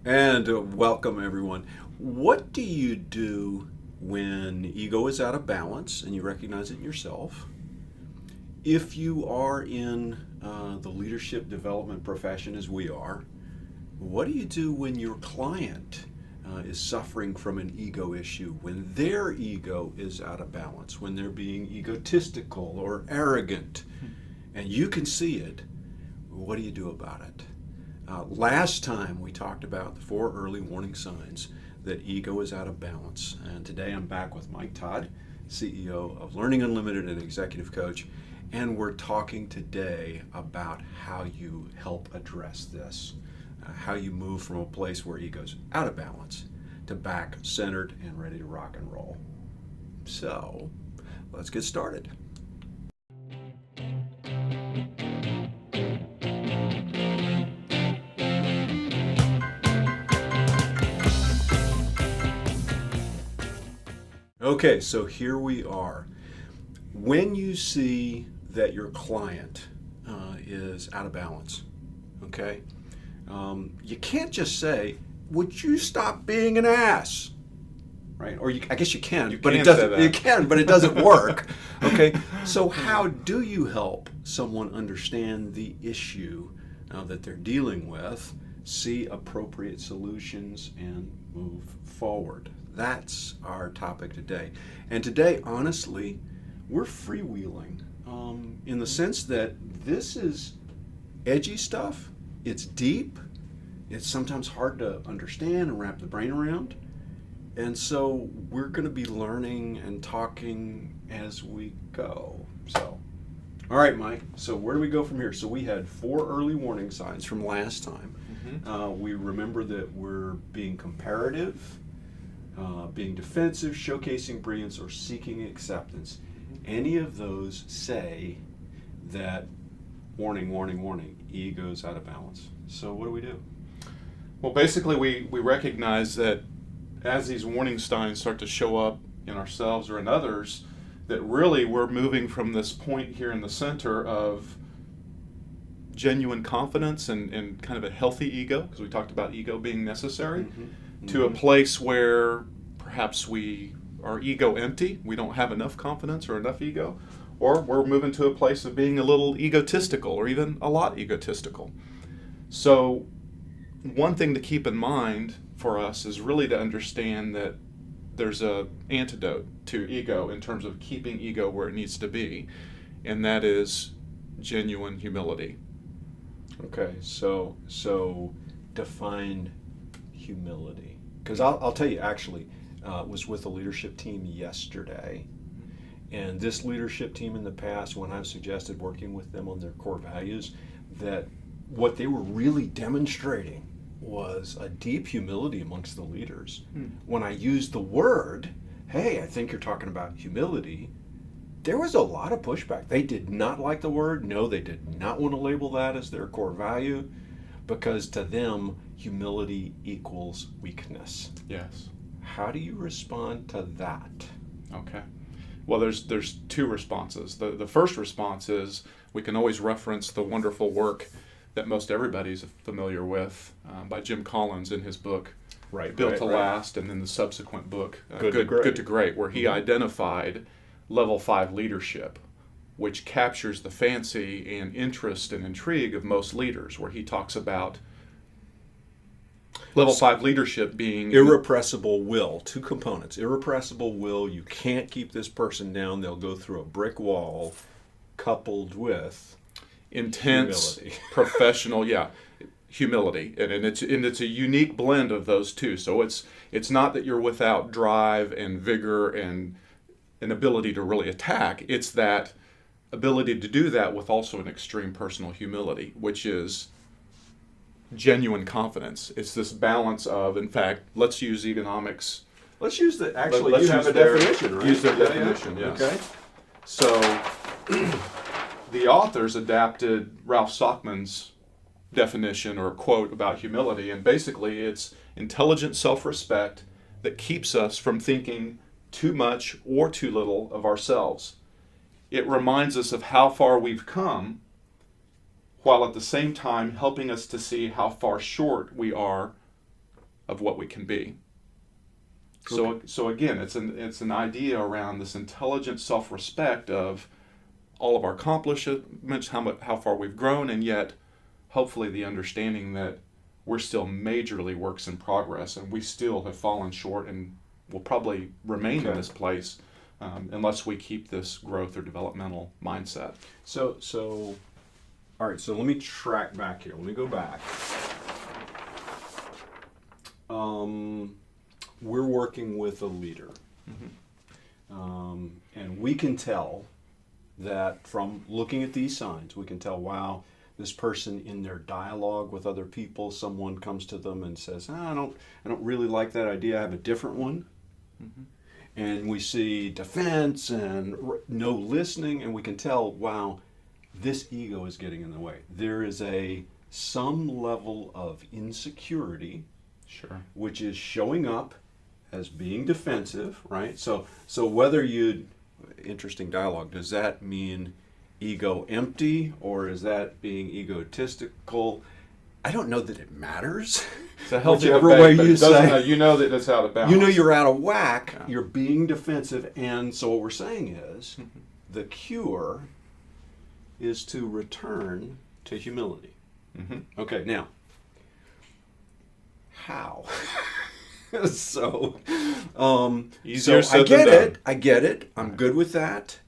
And welcome, everyone. What do you do when ego is out of balance and you recognize it in yourself? If you are in the leadership development profession, as we are, what do you do when your client is suffering from an ego issue, when their ego is out of balance, when they're being egotistical or arrogant, and you can see it? What do you do about it? Last time we talked about the 4 early warning signs that ego is out of balance. And today I'm back with Mike Todd, CEO of Learning Unlimited and executive coach. And we're talking today about how you help address this, how you move from a place where ego's out of balance to back centered and ready to rock and roll. So let's get started. Okay, so here we are. When you see that your client is out of balance, okay, you can't just say, "Would you stop being an ass?" Right? Or I guess you can, You but can it say doesn't. that. You can, but it doesn't work. Okay. So how do you help someone understand the issue that they're dealing with, see appropriate solutions, and move forward? That's our topic today. And today, honestly, we're freewheeling in the sense that this is edgy stuff. It's deep. It's sometimes hard to understand and wrap the brain around. And so we're going to be learning and talking as we go. So, all right, Mike. So where do we go from here? So we had 4 early warning signs from last time. We remember that we're being comparative, being defensive, showcasing brilliance, or seeking acceptance. Any of those say that warning, warning, warning, ego's out of balance. So what do we do? Well, basically, we recognize that as these warning signs start to show up in ourselves or in others, that really we're moving from this point here in the center of genuine confidence and kind of a healthy ego, because we talked about ego being necessary, to a place where perhaps we are ego empty, we don't have enough confidence or enough ego, or we're moving to a place of being a little egotistical or even a lot egotistical. So one thing to keep in mind for us is really to understand that there's a antidote to ego in terms of keeping ego where it needs to be, and that is genuine humility. Okay, so define humility. Because I'll tell you, actually, was with the leadership team yesterday. And this leadership team in the past, when I've suggested working with them on their core values, that what they were really demonstrating was a deep humility amongst the leaders. When I used the word, "Hey, I think you're talking about humility," there was a lot of pushback. They did not like the word. No, they did not want to label that as their core value, because to them, humility equals weakness. Yes. How do you respond to that? Okay. Well, there's 2 responses. The first response is we can always reference the wonderful work that most everybody's familiar with by Jim Collins in his book Built to Last, and then the subsequent book Good to Great, where he identified level 5 leadership, which captures the fancy and interest and intrigue of most leaders, where he talks about level 5 leadership being irrepressible will. 2 components. Irrepressible will, you can't keep this person down, they'll go through a brick wall, coupled with intense humility. Professional humility, and it's a unique blend of those 2. So it's not that you're without drive and vigor and an ability to really attack. It's that ability to do that with also an extreme personal humility, which is genuine confidence. It's this balance of, in fact, let's use Ego-nomics. Let's use the, actually, Let's you have use a their definition, right? Use their Yeah, definition, yeah. yes. Okay. So the authors adapted Ralph Stockman's definition or quote about humility, and basically it's intelligent self-respect that keeps us from thinking too much or too little of ourselves. It reminds us of how far we've come, while at the same time helping us to see how far short we are of what we can be. So again, it's an idea around this intelligent self-respect of all of our accomplishments, how far we've grown, and yet hopefully the understanding that we're still majorly works in progress, and we still have fallen short and will probably remain in this place unless we keep this growth or developmental mindset. So all right, so let me track back here. Let me go back. We're working with a leader. And we can tell that from looking at these signs, we can tell, wow, this person in their dialogue with other people, someone comes to them and says, I don't really like that idea, I have a different one. And we see defense and no listening, and we can tell, wow, this ego is getting in the way. There is some level of insecurity, which is showing up as being defensive, right? So whether interesting dialogue, does that mean ego empty, or is that being egotistical? I don't know that it matters. It's a healthy Whichever debate, way you say. You know that it's out of balance. You know you're out of whack, you're being defensive, and so what we're saying is the cure is to return to humility. Okay, now, how? Easier said I than done. I get it. I'm good with that.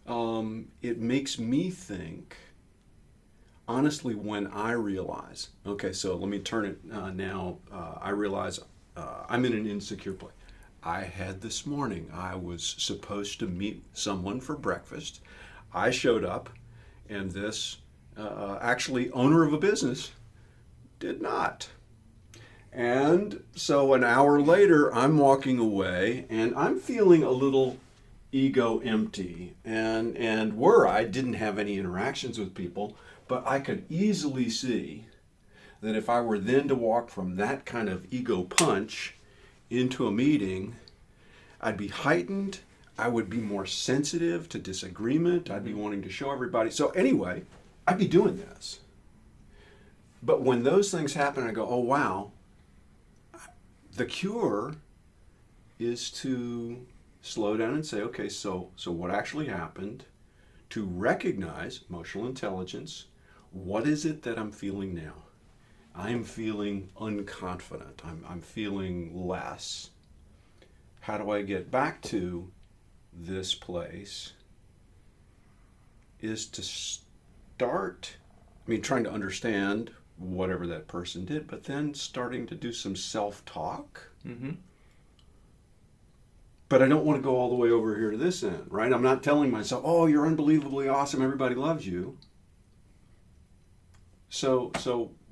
It makes me think, honestly, when I realize, okay, so let me turn it now. I realize I'm in an insecure place. I had this morning, I was supposed to meet someone for breakfast. I showed up, and this actually owner of a business did not. And so an hour later, I'm walking away, and I'm feeling a little ego empty. And I didn't have any interactions with people, but I could easily see that if I were then to walk from that kind of ego punch into a meeting, I'd be heightened. I would be more sensitive to disagreement. I'd be wanting to show everybody. So anyway, I'd be doing this. But when those things happen, I go, oh, wow. The cure is to slow down and say, okay, so what actually happened? To recognize emotional intelligence. What is it that I'm feeling now? I'm feeling unconfident. I'm feeling less. How do I get back to this place? Is to start, trying to understand whatever that person did, but then starting to do some self-talk. But I don't want to go all the way over here to this end, right? I'm not telling myself, oh, you're unbelievably awesome, everybody loves you. So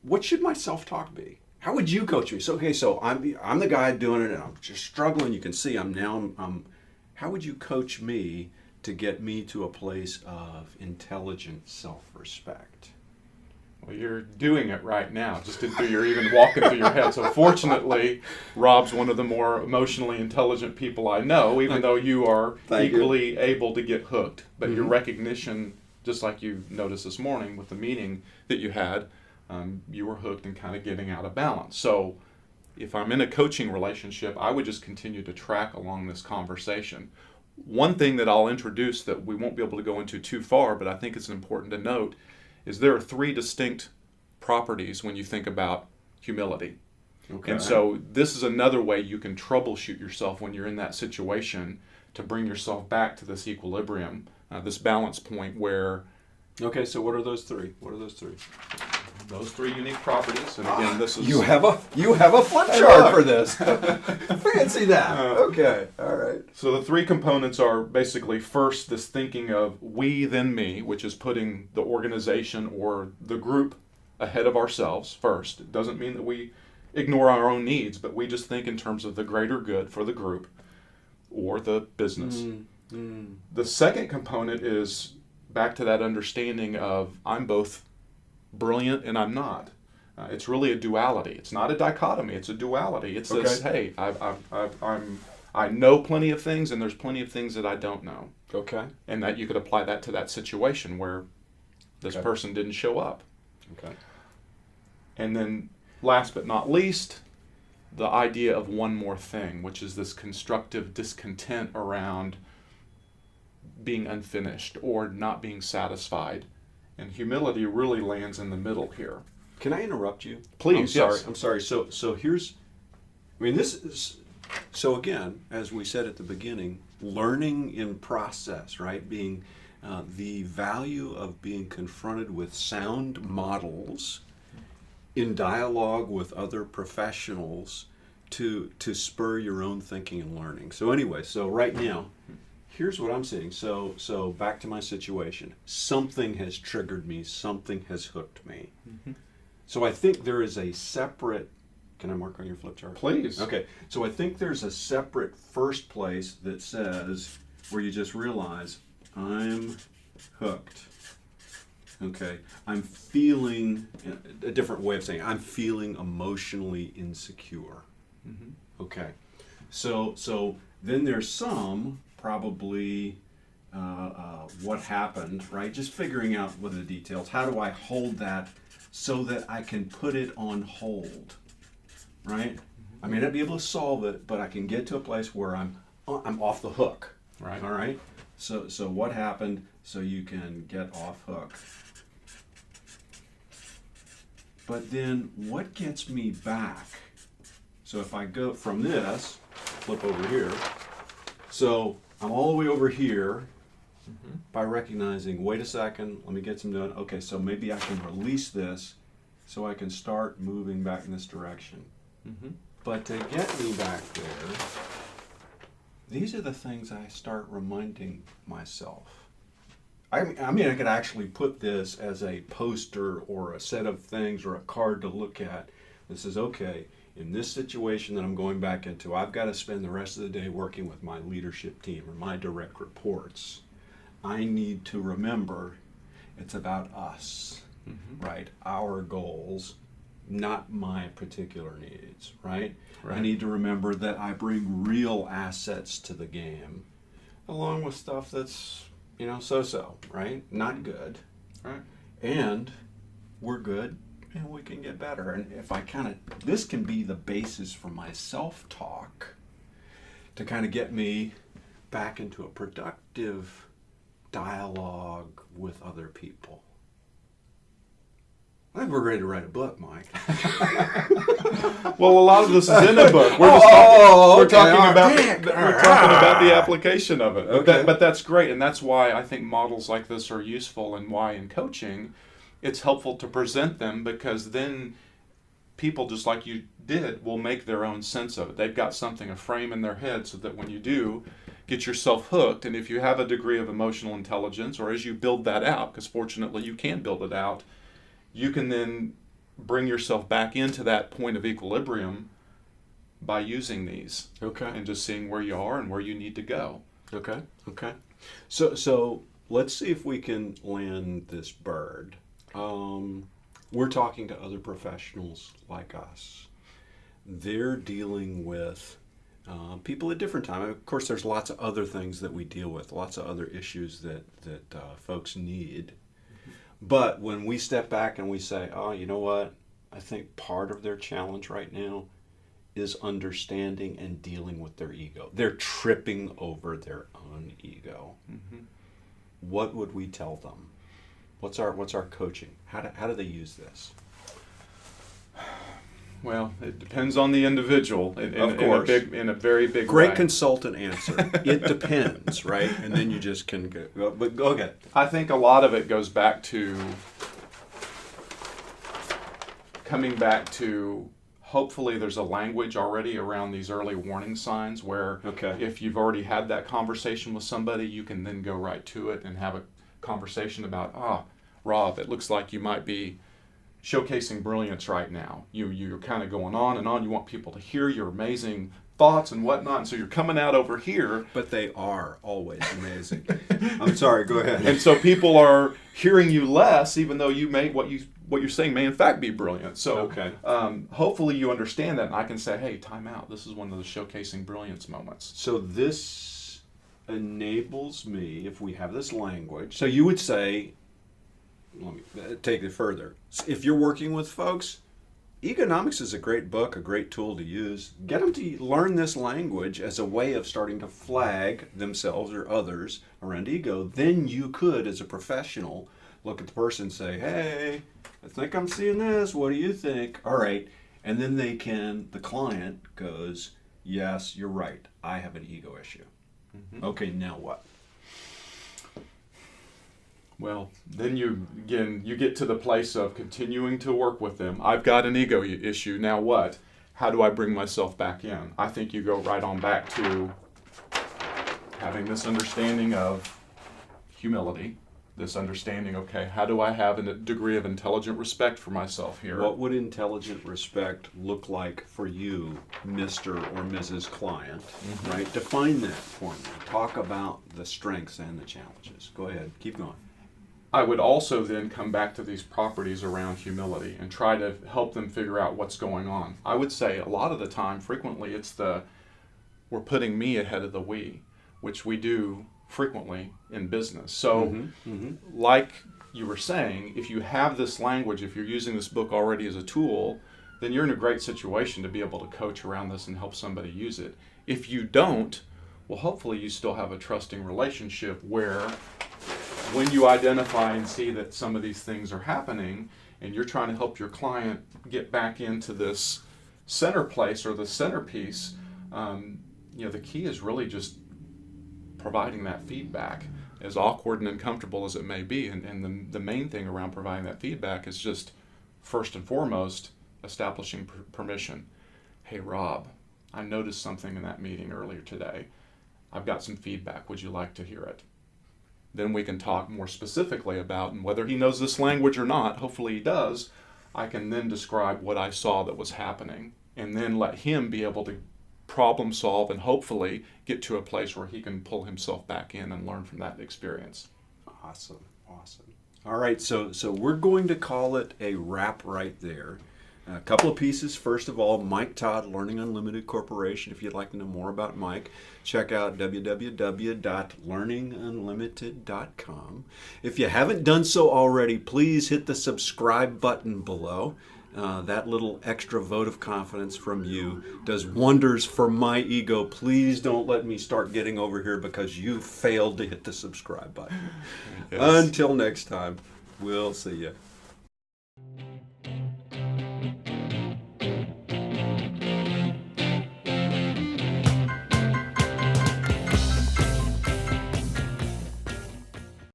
what should my self-talk be? How would you coach me? So I'm the guy doing it, and I'm just struggling. You can see I'm how would you coach me to get me to a place of intelligent self-respect? Well, you're doing it right now, just until you're even walking through your head. So fortunately, Rob's one of the more emotionally intelligent people I know, even though you are equally able to get hooked. But your recognition, just like you noticed this morning with the meeting that you had, you were hooked and kind of getting out of balance. So if I'm in a coaching relationship, I would just continue to track along this conversation. One thing that I'll introduce that we won't be able to go into too far, but I think it's important to note, is there are 3 distinct properties when you think about humility. Okay. And so this is another way you can troubleshoot yourself when you're in that situation to bring yourself back to this equilibrium, this balance point where... Okay, so what are those 3? Those 3 unique properties, and again, this is... You have a flip chart for this. Fancy that. Okay, all right. So the 3 components are basically, first, this thinking of we, then me, which is putting the organization or the group ahead of ourselves first. It doesn't mean that we ignore our own needs, but we just think in terms of the greater good for the group or the business. The second component is back to that understanding of I'm both brilliant and I'm not. It's really a duality. It's not a dichotomy. It's a duality. It's this, hey, I know plenty of things, and there's plenty of things that I don't know. Okay. And that you could apply that to that situation where this person didn't show up. Okay. And then last but not least, the idea of one more thing, which is this constructive discontent around being unfinished or not being satisfied. And humility really lands in the middle here. Can I interrupt you? Please, yes. I'm sorry. So here's, this is, so again, as we said at the beginning, learning in process, right? Being the value of being confronted with sound models in dialogue with other professionals to spur your own thinking and learning. So anyway, so right now, here's what I'm seeing. So back to my situation. Something has triggered me. Something has hooked me. Mm-hmm. So I think there is a separate, can I mark on your flip chart? Please. Okay. So I think there's a separate first place that says, where you just realize, I'm hooked. Okay. I'm feeling, a different way of saying, I'm feeling emotionally insecure. Mm-hmm. Okay. So then there's some, probably what happened, right? Just figuring out what the details. How do I hold that so that I can put it on hold, right? I may not be able to solve it, but I can get to a place where I'm off the hook, right? All right. So what happened? So you can get off hook. But then what gets me back? So if I go from this, flip over here. So I'm all the way over here by recognizing, wait a second, let me get some done. Okay, so maybe I can release this so I can start moving back in this direction. Mm-hmm. But to get me back there, these are the things I start reminding myself. I could actually put this as a poster or a set of things or a card to look at that says, okay, in this situation that I'm going back into, I've got to spend the rest of the day working with my leadership team or my direct reports. I need to remember it's about us, right? Our goals, not my particular needs, right? I need to remember that I bring real assets to the game, along with stuff that's, so-so, right? Not good. Right. And we're good. And we can get better. And if this can be the basis for my self-talk to kind of get me back into a productive dialogue with other people. I think we're ready to write a book, Mike. Well, a lot of this is in a book. We're talking about the application of it. Okay. But that's great, and that's why I think models like this are useful, and why in coaching it's helpful to present them, because then people, just like you did, will make their own sense of it. They've got something, a frame in their head, so that when you do get yourself hooked, and if you have a degree of emotional intelligence, or as you build that out, because fortunately you can build it out, you can then bring yourself back into that point of equilibrium by using these. Okay. And just seeing where you are and where you need to go. Okay. So let's see if we can land this bird. We're talking to other professionals like us. They're dealing with people at different times. Of course, there's lots of other things that we deal with, lots of other issues that folks need. But when we step back and we say, oh, you know what? I think part of their challenge right now is understanding and dealing with their ego. They're tripping over their own ego. Mm-hmm. What would we tell them? What's our coaching? How do they use this? Well, it depends on the individual. Of course. In a very big Great way. Consultant answer. It depends, right? And then you just can go. But go ahead. I think a lot of it goes back to coming back to, hopefully there's a language already around these early warning signs where if you've already had that conversation with somebody, you can then go right to it and have a conversation about, Rob, it looks like you might be showcasing brilliance right now. You're kind of going on and on. You want people to hear your amazing thoughts and whatnot, and so you're coming out over here. But they are always amazing. I'm sorry, go ahead. And so people are hearing you less, even though you may what you're saying may in fact be brilliant. So hopefully you understand that, and I can say, hey, time out. This is one of the showcasing brilliance moments. So this enables me, if we have this language. So you would say, let me take it further. If you're working with folks, Ego-nomics is a great book, a great tool to use. Get them to learn this language as a way of starting to flag themselves or others around ego. Then you could, as a professional, look at the person and say, hey, I think I'm seeing this. What do you think? All right. And then the client goes, yes, you're right. I have an ego issue. Mm-hmm. Okay, now what? Well, then you get to the place of continuing to work with them. I've got an ego issue. Now what? How do I bring myself back in? I think you go right on back to having this understanding of humility, this understanding, okay, how do I have a degree of intelligent respect for myself here? What would intelligent respect look like for you, Mr. or Mrs. Client, mm-hmm. right? Define that for me. Talk about the strengths and the challenges. Go ahead, keep going. I would also then come back to these properties around humility and try to help them figure out what's going on. I would say a lot of the time, frequently, it's we're putting me ahead of the we, which we do frequently in business. So, mm-hmm. Mm-hmm. like you were saying, if you have this language, if you're using this book already as a tool, then you're in a great situation to be able to coach around this and help somebody use it. If you don't, well, hopefully you still have a trusting relationship where when you identify and see that some of these things are happening and you're trying to help your client get back into this center place or the centerpiece, the key is really just providing that feedback, as awkward and uncomfortable as it may be. And the main thing around providing that feedback is just, first and foremost, establishing permission. Hey, Rob, I noticed something in that meeting earlier today. I've got some feedback. Would you like to hear it? Then we can talk more specifically about, and whether he knows this language or not, hopefully he does, I can then describe what I saw that was happening, and then let him be able to problem solve and hopefully get to a place where he can pull himself back in and learn from that experience. Awesome. All right, so we're going to call it a wrap right there. A couple of pieces. First of all, Mike Todd, Learning Unlimited Corporation. If you'd like to know more about Mike, check out www.learningunlimited.com. If you haven't done so already, please hit the subscribe button below. That little extra vote of confidence from you does wonders for my ego. Please don't let me start getting over here because you failed to hit the subscribe button. Yes. Until next time, we'll see you.